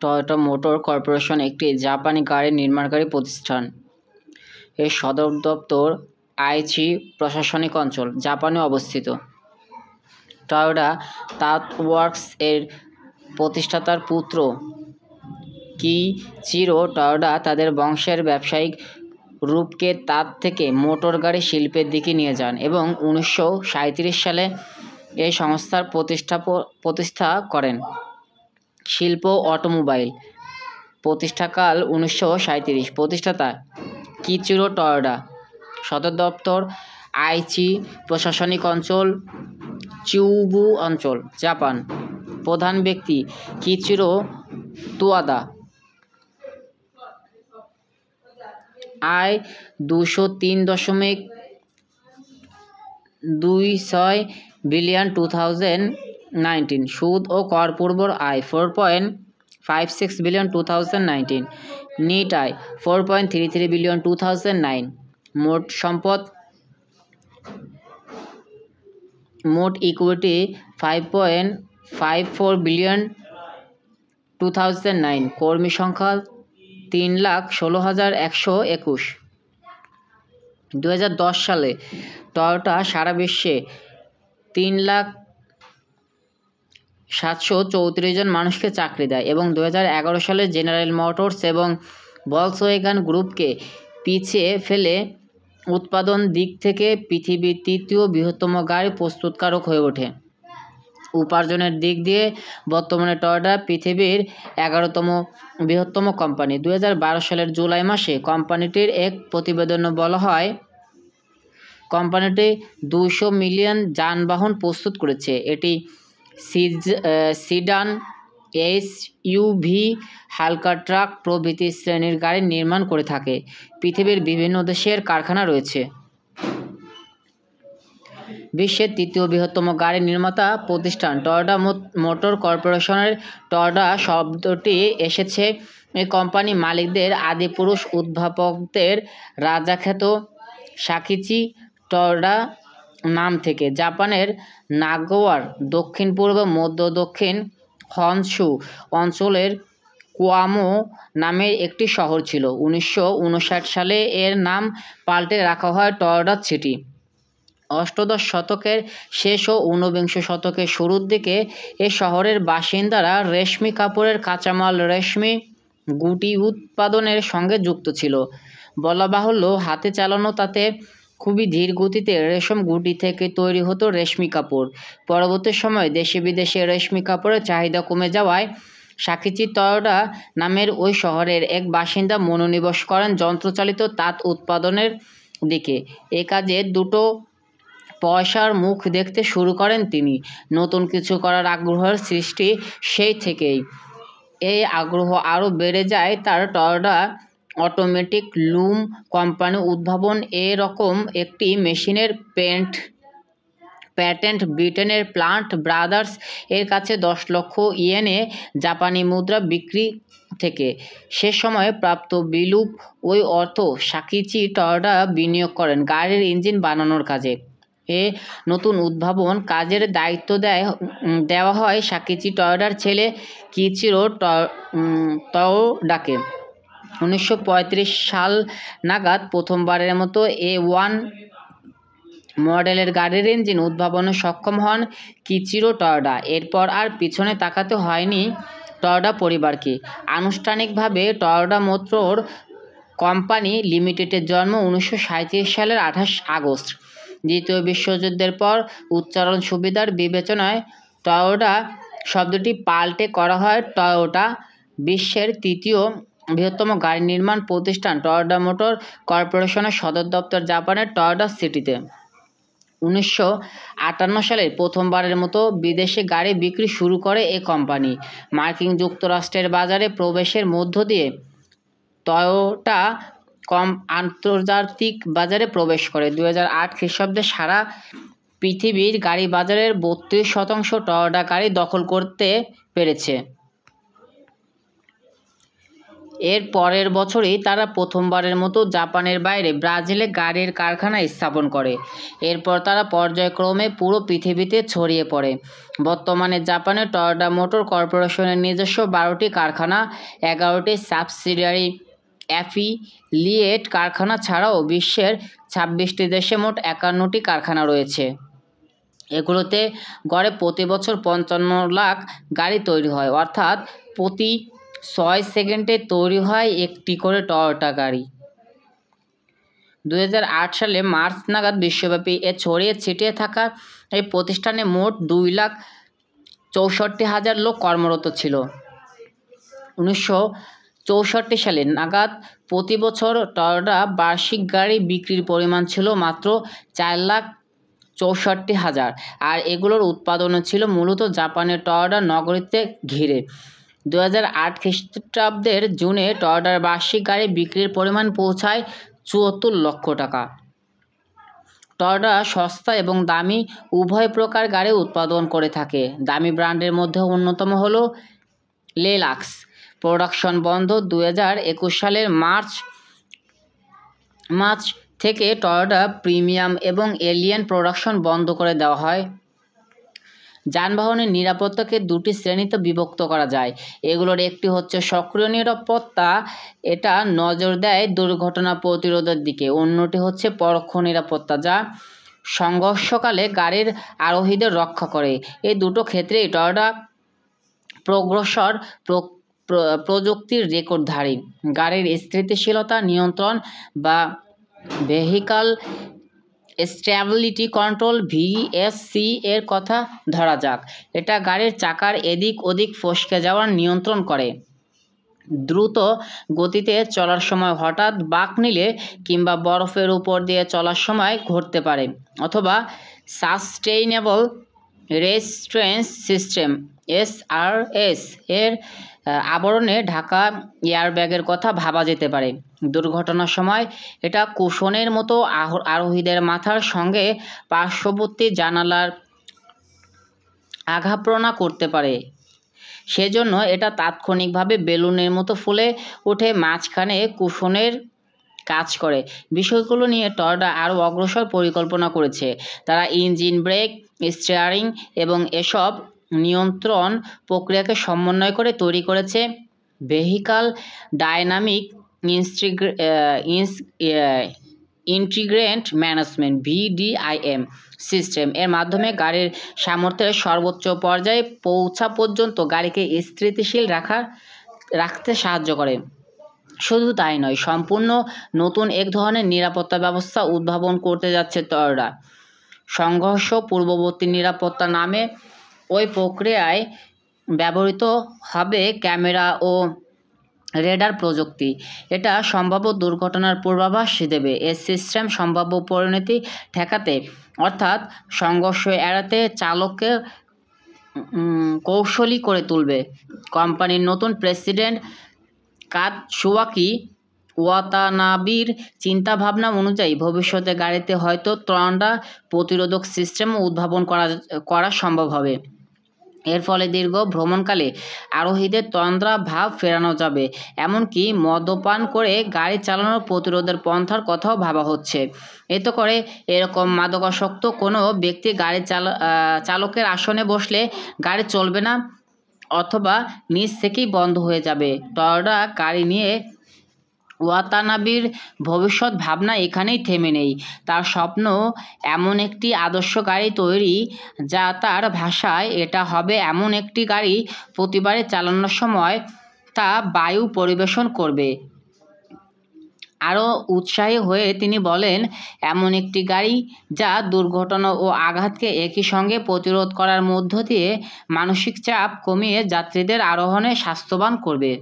Toyota motor corporation একটি জাপানি গাড়ি নির্মাণকারী প্রতিষ্ঠান। এর সদর দপ্তর আইচি প্রশাসনিক অঞ্চল, জাপানে অবস্থিত। টয়োটা তাঁত ওয়ার্কস এর প্রতিষ্ঠাতার পুত্র কিচিরো টয়োটা তাদের বংশের ব্যবসায়িক রূপকে তাঁত থেকে মোটর গাড়ি শিল্পের দিকে নিয়ে যান এবং 1937 সালে এই সংস্থার প্রতিষ্ঠা করেন। শিল্প অটোমোবাইল প্রতিষ্ঠাকাল 1937। প্রতিষ্ঠাতা কিচিরো টয়োটা। সদর দপ্তর আইচি প্রশাসনিক অঞ্চল, চিউবু অঞ্চল, জাপান। প্রধান ব্যক্তি কিচিরো তোয়াদা। আয় 203.26 বিলিয়ন 2019। সুদ ও করপূর্ব আয় 4.56 বিলিয়ন 2019। নিট আয় 4.33 বিলিয়ন 2009। মোট সম্পদ, মোট ইকুইটি 5.54 বিলিয়ন 2009। কর্মী সংখ্যা 3,16,121। 2010 সালে টয়োটা সারা বিশ্বে 3,734 জন মানুষকে চাকরি দেয় এবং 2011 সালে জেনারেল মোটরস এবং ভলক্সওয়াগন গ্রুপকে পিছিয়ে ফেলে উৎপাদন দিক থেকে পৃথিবীর তৃতীয় বৃহত্তম গাড়ি প্রস্তুতকারক হয়ে ওঠে। উপার্জনের দিক দিয়ে বর্তমানে টয়োটা পৃথিবীর 11তম বৃহত্তম কোম্পানি। 2012 সালের জুলাই মাসে কোম্পানিটির এক প্রতিবেদনে বলা হয়, কোম্পানিটি 200 মিলিয়ন যানবাহন প্রস্তুত করেছে। এটি সিডান, এসইউভি, হালকা ট্রাক প্রভৃতি শ্রেণীর গাড়ি নির্মাণ করে থাকে। পৃথিবীর বিভিন্ন দেশের কারখানা রয়েছে। বিশ্বের তৃতীয় বৃহত্তম গাড়ি নির্মাতা প্রতিষ্ঠান টয়োটা মোটর কর্পোরেশনের টয়োটা শব্দটি এসেছে এই কোম্পানি মালিকদের আদিপুরুষ উদ্ভাবকদের রাজাখ্যাত সাকিচি টয়োটা নাম থেকে। জাপানের নাগোয়ার দক্ষিণ-পূর্ব মধ্য দক্ষিণ হনশু অঞ্চলের কুয়ামো নামের একটি শহর ছিল। 1959 সালে এর নাম পাল্টে রাখা হয় টয়োটা সিটি। অষ্টাদশ শতকের শেষ ও ঊনবিংশ শতকের শুরুর দিকে এ শহরের বাসিন্দারা রেশমি কাপড়ের কাঁচামাল রেশমি গুটি উৎপাদনের সঙ্গে যুক্ত ছিল। বলা বাহুল্য, হাতে চালানো তাতে খুবই ধীর গতিতে রেশম গুটি থেকে তৈরি হতো রেশমি কাপড়। পরবর্তী সময়ে দেশে বিদেশে রেশমি কাপড়ের চাহিদা কমে যাওয়ায় সাকিচি টয়োটা নামের ওই শহরের এক বাসিন্দা মনোনিবেশ করেন যন্ত্রচালিত তাঁত উৎপাদনের দিকে। এ কাজে দুটো পয়সার মুখ দেখতে শুরু করেন তিনি। নতুন কিছু করার আগ্রহের সৃষ্টি সেই থেকেই। এই আগ্রহ আরও বেড়ে যায় তার টয়োটা অটোমেটিক লুম কোম্পানি উদ্ভাবন এরকম একটি মেশিনের প্যাটেন্ট ব্রিটেনের প্লান্ট ব্রাদার্স এর কাছে 10 লক্ষ ইয়েনে জাপানি মুদ্রা বিক্রি থেকে। সে সময়ে প্রাপ্ত বিলুপ ওই অর্থ সাকিচি টয়োটা বিনিয়োগ করেন গাড়ির ইঞ্জিন বানানোর কাজে। এ নতুন উদ্ভাবন কাজের দায়িত্ব দেওয়া হয় সাকিচি টয়োটার ছেলে কিচিরো তোয়োডাকে। 1935 সাল নাগাদ প্রথমবারের মতো A1 মডেলের গাড়ির ইঞ্জিন উদ্ভাবনে সক্ষম হন কিচিরো টয়োটা। এরপর আর পিছনে তাকাতে হয়নি টয়োটা পরিবারকে। আনুষ্ঠানিকভাবে টয়োটা মোটর কোম্পানি লিমিটেডের জন্ম 1937 সালের 28 আগস্ট। দ্বিতীয় বিশ্বযুদ্ধের পর উচ্চারণ সুবিধার বিবেচনায় টয়োটা শব্দটি পাল্টে করা হয় টয়োটা। বিশ্বের তৃতীয় বৃহত্তম গাড়ি নির্মাণ প্রতিষ্ঠান টয়োটা মোটর কর্পোরেশনের সদর দপ্তর জাপানের টয়োটা সিটিতে। 1958 সালে প্রথমবারের মতো বিদেশে গাড়ি বিক্রি শুরু করে এ কোম্পানি। মার্কিন যুক্তরাষ্ট্রের বাজারে প্রবেশের মধ্য দিয়ে টয়োটা আন্তর্জাতিক বাজারে প্রবেশ করে। 2008 খ্রিস্টাব্দে সারা পৃথিবীর গাড়ি বাজারের 32% টয়োটা গাড়ি দখল করতে পেরেছে। এর পরের বছরই তারা প্রথমবারের মতো জাপানের বাইরে ব্রাজিলে গাড়ির কারখানা স্থাপন করে। এরপর তারা পর্যায়ক্রমে পুরো পৃথিবীতে ছড়িয়ে পড়ে। বর্তমানে জাপানে টয়োটা মোটর কর্পোরেশনের নিজস্ব 12টি কারখানা, 11টি সাবসিডিয়ারি অ্যাফিলিয়েট কারখানা ছাড়াও বিশ্বের 26টি দেশে মোট 51টি কারখানা রয়েছে। এগুলোতে গড়ে প্রতি বছর 55 লাখ গাড়ি তৈরি হয়, অর্থাৎ প্রতি 6 সেকেন্ডে তৈরি হয় একটি করে টয়োটা গাড়ি। 2008 সালে মার্চ নাগাদ বিশ্বব্যাপী ছড়িয়ে ছিটিয়ে থাকা এই প্রতিষ্ঠানে মোট 2,64,000 লোক কর্মরত ছিল। 1964 সালে নাগাদ প্রতি বছর টয়োটা বার্ষিক গাড়ি বিক্রির পরিমাণ ছিল মাত্র 4,64,000, আর এগুলোর উৎপাদনও ছিল মূলত জাপানের টয়োটা নগরীতে ঘিরে। 2008 খ্রিস্টাব্দের জুনে টয়োটার বার্ষিক গাড়ি বিক্রির পরিমাণ পৌঁছায় 74 লক্ষ টাকা। টয়োটা সস্তা এবং দামি উভয় প্রকার গাড়ি উৎপাদন করে থাকে। দামি ব্র্যান্ডের মধ্যে অন্যতম হল লেলাক্স। প্রোডাকশন বন্ধ 2021 সালের মার্চ থেকে টয়োটা প্রিমিয়াম এবং এলিয়েন প্রোডাকশন বন্ধ করে দেওয়া হয়। যানবাহনের নিরাপত্তাকে দুটি শ্রেণীতে বিভক্ত করা যায়। এগুলোর একটি হচ্ছে সক্রিয় নিরাপত্তা, এটা নজর দেয় দুর্ঘটনা প্রতিরোধের দিকে। অন্যটি হচ্ছে পরোক্ষ নিরাপত্তা, যা সংঘর্ষকালে গাড়ির আরোহীদের রক্ষা করে। এই দুটো ক্ষেত্রেই টয়োটা প্রগ্রেসর প্রযুক্তির রেকর্ডধারী। গাড়ির স্থিতিশীলতা নিয়ন্ত্রণ বা ভেহিক্যাল স্ট্যাবিলিটি কন্ট্রোল VSC এর কথা ধরা যাক। এটা গাড়ির চাকার এদিক ওদিক ফসকে যাওয়ার নিয়ন্ত্রণ করে। দ্রুত গতিতে চলার সময় হঠাৎ বাঁক নিলে কিংবা বরফের উপর দিয়ে চলার সময় ঘটতে পারে। অথবা সাস্টেইনেবল রেস্ট্রেন্স সিস্টেম SRS এর আবরণে ঢাকা এয়ারব্যাগের কথা ভাবা যেতে পারে। দুর্ঘটনার সময় এটা কুশনের মতো আরোহীদের মাথার সঙ্গে পার্শ্ববর্তী জানালার আঘাতপ্রণা করতে পারে। সেজন্য এটা তাৎক্ষণিকভাবে বেলুনের মতো ফুলে উঠে মাঝখানে কুশনের কাজ করে। বিষয়গুলো নিয়ে টয়োটা আরও অগ্রসর পরিকল্পনা করেছে। তারা ইঞ্জিন, ব্রেক, স্টিয়ারিং এবং এসব নিয়ন্ত্রণ প্রক্রিয়াকে সমন্বয় করে তৈরি করেছে vehicle dynamic integrated management VDIM system. এর মাধ্যমে গাড়ির সামর্থ্যের সর্বোচ্চ পর্যায়ে পৌঁছা পর্যন্ত গাড়িকে স্থিতিশীল রাখতে সাহায্য করে। শুধু তাই নয়, সম্পূর্ণ নতুন এক ধরনের নিরাপত্তা ব্যবস্থা উদ্ভাবন করতে যাচ্ছে টয়োটা। সংঘর্ষ পূর্ববর্তী নিরাপত্তা নামে ওই প্রক্রিয়ায় ব্যবহৃত হবে ক্যামেরা ও রেডার প্রযুক্তি। এটা সম্ভাব্য দুর্ঘটনার পূর্বাভাস দেবে। এই সিস্টেম সম্ভাব্য পরিণতি ঠেকাতে, অর্থাৎ সংঘর্ষ এড়াতে চালককে কৌশলী করে তুলবে। কোম্পানির নতুন প্রেসিডেন্ট কাতসুয়াকি ওয়াতানাবির চিন্তাভাবনা অনুযায়ী ভবিষ্যতে গাড়িতে হয়তো টয়োটা প্রতিরোধক সিস্টেম উদ্ভাবন করা সম্ভব হবে। এর ফলে দীর্ঘ ভ্রমণকালে আরোহীদের তন্দ্রা ভাব ফেরানো যাবে। এমনকি মদ্যপান করে গাড়ি চালানোর প্রতিরোধের পন্থার কথাও ভাবা হচ্ছে। এতে করে এরকম মাদকাসক্ত কোনো ব্যক্তি গাড়ি চালকের আসনে বসলে গাড়ি চলবে না, অথবা নিজ থেকেই বন্ধ হয়ে যাবে। টয়োটা গাড়ি নিয়ে ওয়াতানাবির ভবিষ্যৎ ভাবনা এখানেই থেমে নেই। তার স্বপ্ন এমন একটি আদর্শ গাড়ি তৈরি, যা তার ভাষায় এটা হবে এমন একটি গাড়ি প্রতিবারে চালানোর সময় তা বায়ু পরিবেশন করবে। আরও উৎসাহী হয়ে তিনি বলেন, এমন একটি গাড়ি যা দুর্ঘটনা ও আঘাতকে একই সঙ্গে প্রতিরোধ করার মধ্য দিয়ে মানসিক চাপ কমিয়ে যাত্রীদের আরোহণে স্বাস্থ্যবান করবে।